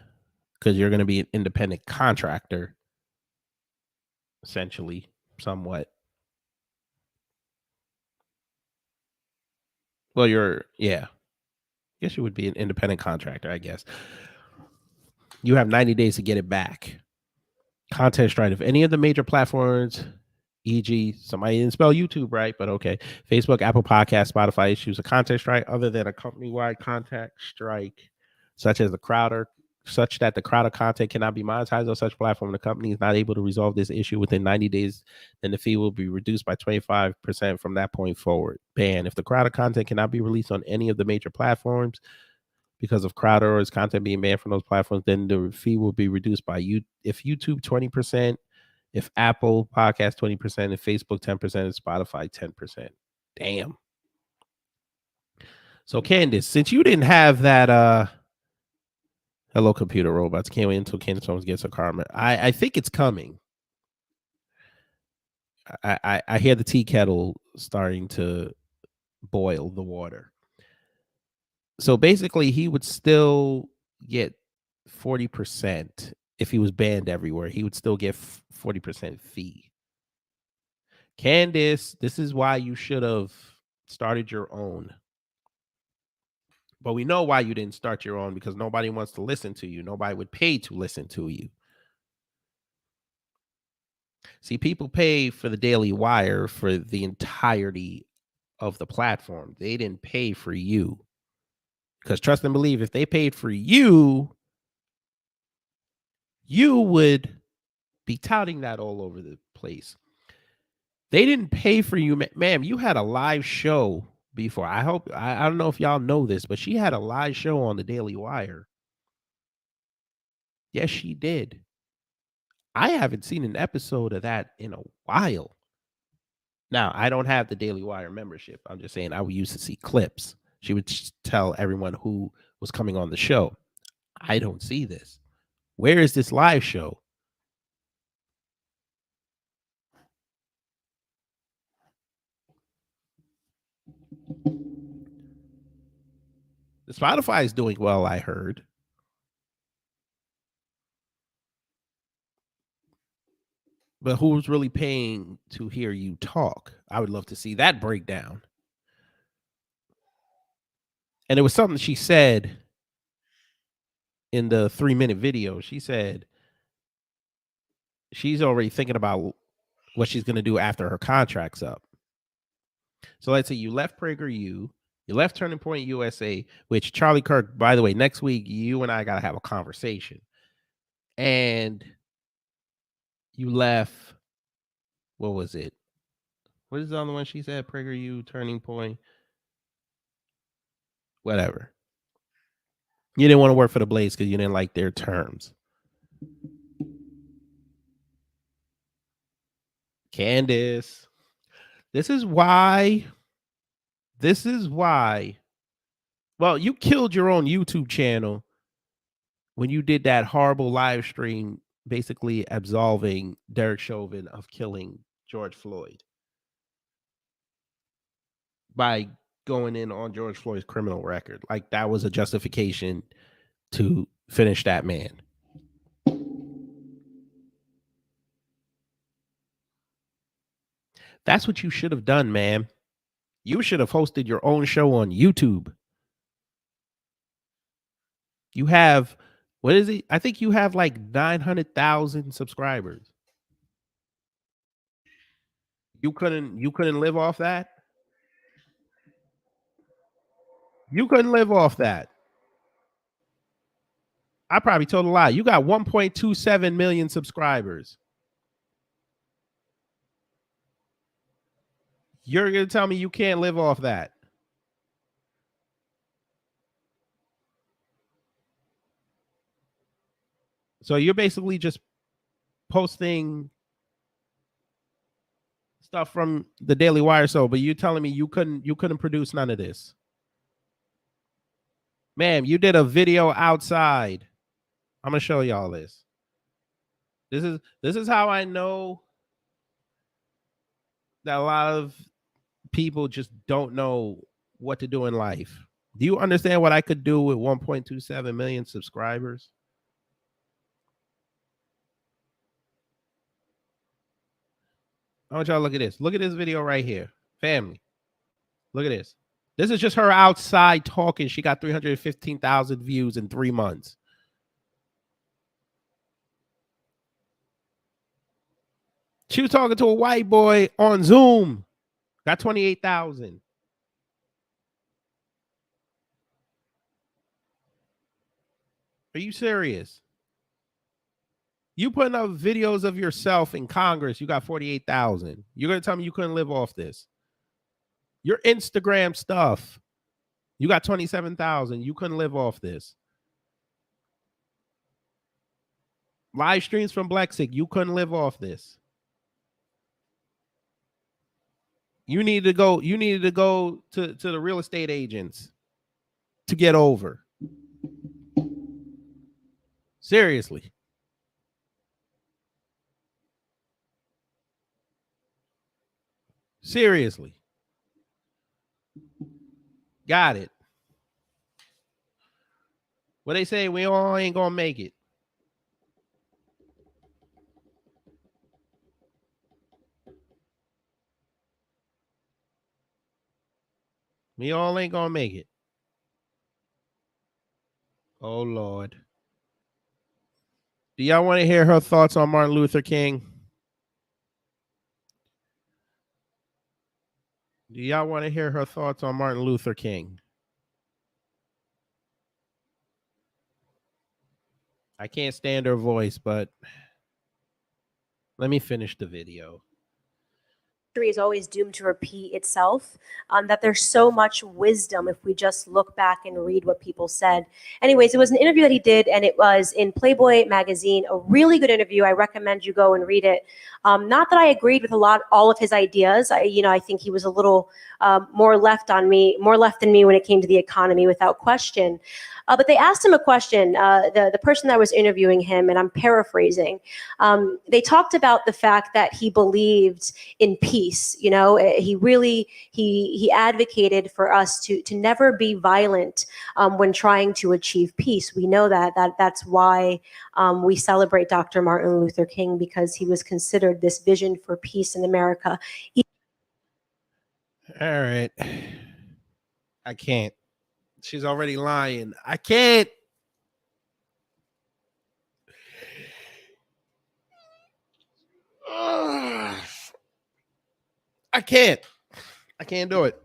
because you're going to be an independent contractor, essentially, somewhat. Well, I guess you would be an independent contractor, I guess. You have 90 days to get it back. Content strike. If any of the major platforms, e.g., somebody didn't spell YouTube right, but okay, Facebook, Apple Podcasts, Spotify issues a content strike other than a company-wide content strike, such that the Crowder content cannot be monetized on such platform, the company is not able to resolve this issue within 90 days, then the fee will be reduced by 25% from that point forward. Ban. If the Crowder content cannot be released on any of the major platforms because of Crowder or his content being banned from those platforms, then the fee will be reduced by if YouTube 20%, if Apple Podcast 20%, if Facebook 10%, and Spotify 10%. Damn. So Candace, since you didn't have that hello computer robots, can't wait until Candace Owens gets her karma. I think it's coming. I hear the tea kettle starting to boil the water. So basically, he would still get 40% if he was banned everywhere. He would still get 40% fee. Candace, this is why you should have started your own. But we know why you didn't start your own, because nobody wants to listen to you. Nobody would pay to listen to you. See, people pay for the Daily Wire for the entirety of the platform. They didn't pay for you. Because trust and believe, if they paid for you, you would be touting that all over the place. They didn't pay for you, ma'am. You had a live show before. I don't know if y'all know this, but she had a live show on the Daily Wire. Yes, she did. I haven't seen an episode of that in a while. Now, I don't have the Daily Wire membership. I'm just saying I used to see clips. She would tell everyone who was coming on the show. I don't see this. Where is this live show? The Spotify is doing well, I heard. But who's really paying to hear you talk? I would love to see that breakdown. And it was something she said in the 3-minute video. She said she's already thinking about what she's going to do after her contract's up. So let's say you left PragerU, you left Turning Point USA, which Charlie Kirk, by the way, next week, you and I got to have a conversation. And you left, what was it? What is the other one she said? PragerU, Turning Point, whatever. You didn't want to work for the Blaze because you didn't like their terms. Candace, this is why. Well, you killed your own YouTube channel when you did that horrible live stream, basically absolving Derek Chauvin of killing George Floyd by going in on George Floyd's criminal record. Like that was a justification to finish that man. That's what you should have done, man. You should have hosted your own show on YouTube. You have, what is it? I think you have like 900,000 subscribers. You couldn't live off that? You couldn't live off that. I probably told a lie. You got 1.27 million subscribers. You're going to tell me you can't live off that? So you're basically just posting stuff from the Daily Wire, but you're telling me you couldn't produce none of this. Ma'am, you did a video outside. I'm gonna show y'all this. This is how I know that a lot of people just don't know what to do in life. Do you understand what I could do with 1.27 million subscribers? I want y'all to look at this. Look at this video right here. Family. Look at this. This is just her outside talking. She got 315,000 views in 3 months. She was talking to a white boy on Zoom. Got 28,000. Are you serious? You putting up videos of yourself in Congress, you got 48,000. You're going to tell me you couldn't live off this? Your Instagram stuff, you got 27,000. You couldn't live off this. Live streams from Blexic, you couldn't live off this. You needed to go to the real estate agents to get over. Seriously. Seriously. Got it. What they say, we all ain't gonna make it. We all ain't gonna make it. Oh, Lord. Do y'all want to hear her thoughts on Martin Luther King? Do y'all want to hear her thoughts on Martin Luther King? I can't stand her voice, but let me finish the video. Is always doomed to repeat itself, that there's so much wisdom if we just look back and read what people said. Anyways, it was an interview that he did, and it was in Playboy magazine, a really good interview. I recommend you go and read it. Not that I agreed with all of his ideas. I think he was a little more left than me when it came to the economy, without question. But they asked him a question, the person that was interviewing him, and I'm paraphrasing. They talked about the fact that he believed in peace. He advocated for us to never be violent when trying to achieve peace. We know that's why we celebrate Dr. Martin Luther King, because he was considered this vision for peace in America. All right. I can't. She's already lying. I can't. I can't. I can't do it.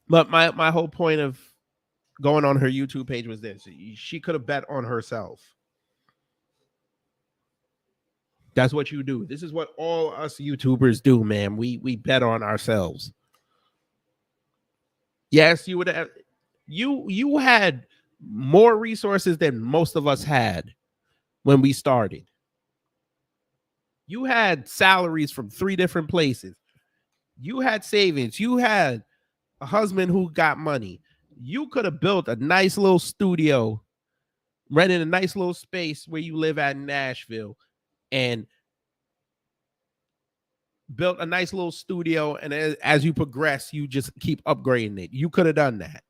But my whole point of going on her YouTube page was this. She could have bet on herself. That's what you do. This is what all us YouTubers do, man. We bet on ourselves. Yes, you would have. You had more resources than most of us had when we started. You had salaries from 3 different places. You had savings. You had a husband who got money. You could have built a nice little studio, rented a nice little space where you live at in Nashville, and built a nice little studio, and as you progress, you just keep upgrading it. You could have done that.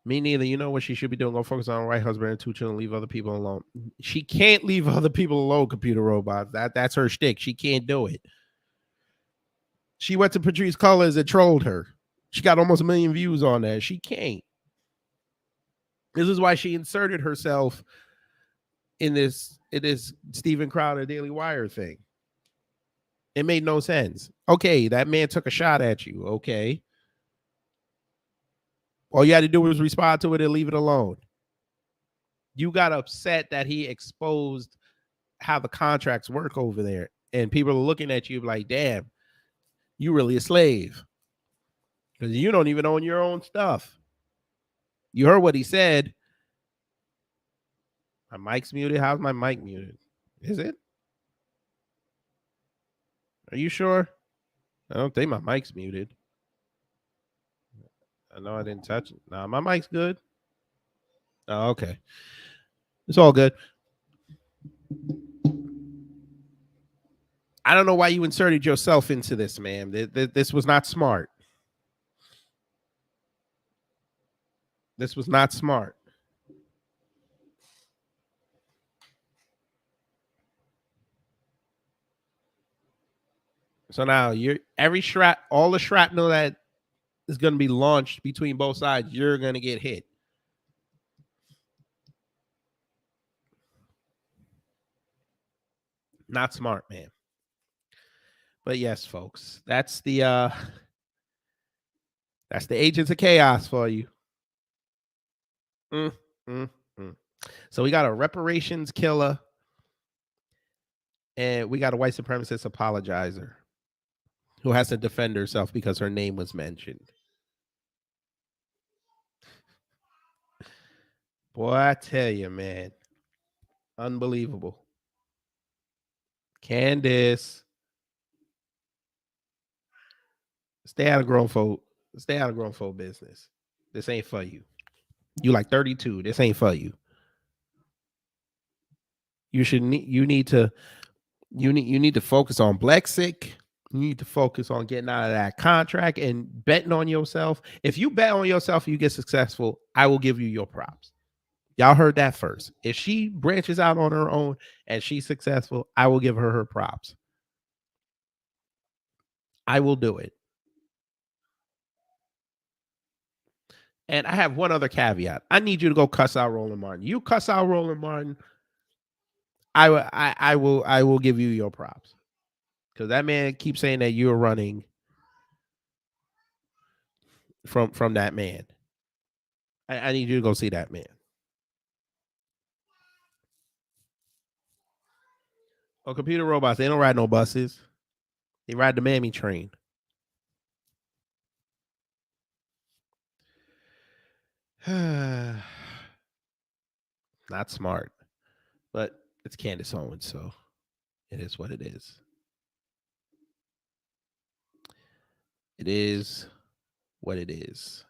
Me neither. You know what she should be doing? Go focus on right husband and 2 children. Leave other people alone. She can't leave other people alone. Computer robots. That's her shtick. She can't do it. She went to Patrice Cullors and trolled her. She got almost 1 million views on that. She can't. This is why she inserted herself in this Steven Crowder Daily Wire thing. It made no sense. Okay, that man took a shot at you. Okay. All you had to do was respond to it and leave it alone. You got upset that he exposed how the contracts work over there. And people are looking at you like, damn, you really a slave. Because you don't even own your own stuff. You heard what he said. My mic's muted. How's my mic muted? Is it? Are you sure? I don't think my mic's muted. I know I didn't touch it. Nah, my mic's good. Oh, okay. It's all good. I don't know why you inserted yourself into this, man. This was not smart. This was not smart. So now all the shrapnel that is going to be launched between both sides, you're going to get hit. Not smart, man. But yes, folks, that's the Agents of Chaos for you. So we got a reparations killer, and we got a white supremacist apologizer who has to defend herself because her name was mentioned. Boy, I tell you, man. Unbelievable. Candace. Stay out of grown folk business. This ain't for you. You like 32. This ain't for you. You need to focus on Blexic. You need to focus on getting out of that contract and betting on yourself. If you bet on yourself and you get successful, I will give you your props. Y'all heard that first. If she branches out on her own and she's successful, I will give her props. I will do it. And I have one other caveat. I need you to go cuss out Roland Martin. You cuss out Roland Martin, I will give you your props. Because that man keeps saying that you're running from that man. I need you to go see that man. Oh, computer robots, they don't ride no buses. They ride the mammy train. Not smart. But it's Candace Owens, so it is what it is. It is what it is.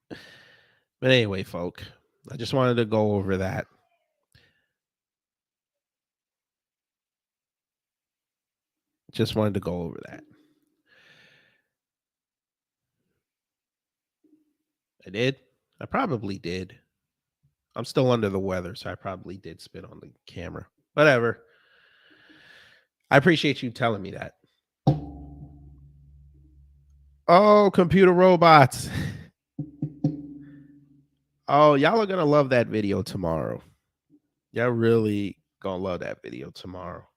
But anyway, folk, I just wanted to go over that. Just wanted to go over that. I did. I probably did. I'm still under the weather, so I probably did spit on the camera. Whatever. I appreciate you telling me that. Oh, computer robots. Oh, y'all are going to love that video tomorrow. Y'all really going to love that video tomorrow.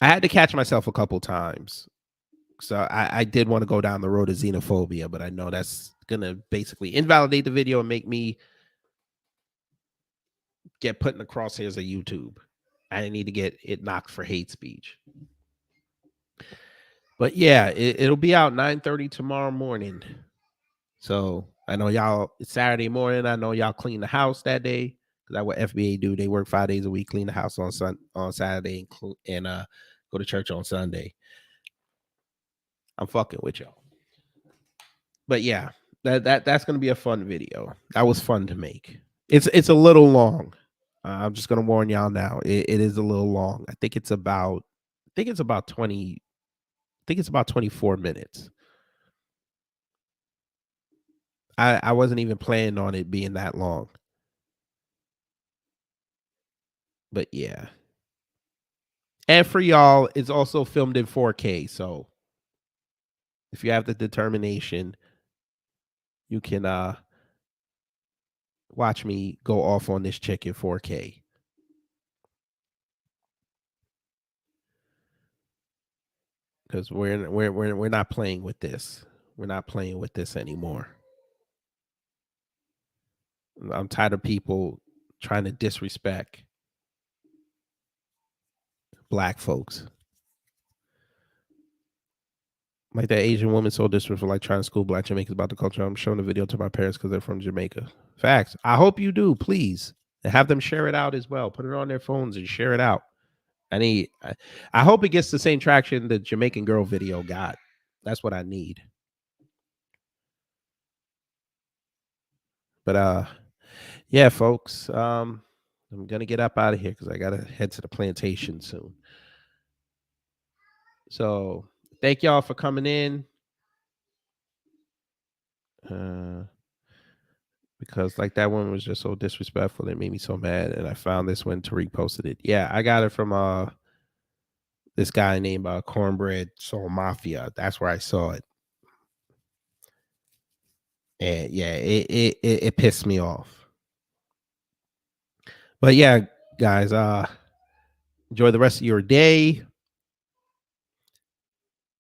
I had to catch myself a couple times. So I did want to go down the road of xenophobia, but I know that's going to basically invalidate the video and make me get put in the crosshairs of YouTube. I need to get it knocked for hate speech. But yeah, it'll be out 9:30 tomorrow morning. So I know y'all, it's Saturday morning. I know y'all clean the house that day. Because that's what FBA do. They work 5 days a week, clean the house on Saturday and go to church on Sunday. I'm fucking with y'all. But yeah, That's gonna be a fun video. That was fun to make. It's a little long. I'm just gonna warn y'all now. It is a little long. I think it's about 20. I think it's about 24 minutes. I wasn't even planning on it being that long. But yeah. And for y'all, it's also filmed in 4K. So if you have the determination, you can watch me go off on this chick in 4K. Because we're not playing with this. We're not playing with this anymore. I'm tired of people trying to disrespect Black folks. Like that Asian woman so disrespectful, like trying to school Black Jamaicans about the culture. I'm showing the video to my parents because they're from Jamaica. Facts. I hope you do, please. And have them share it out as well. Put it on their phones and share it out. I hope it gets the same traction the Jamaican girl video got. That's what I need. But yeah, folks. I'm gonna get up out of here because I gotta head to the plantation soon. So thank y'all for coming in. Because like that one was just so disrespectful. It made me so mad. And I found this when Tariq posted it. Yeah, I got it from this guy named Cornbread Soul Mafia. That's where I saw it. And yeah, it pissed me off. But yeah, guys, enjoy the rest of your day.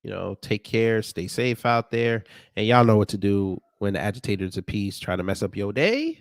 You know, take care, stay safe out there. And y'all know what to do when the agitators of peace try to mess up your day.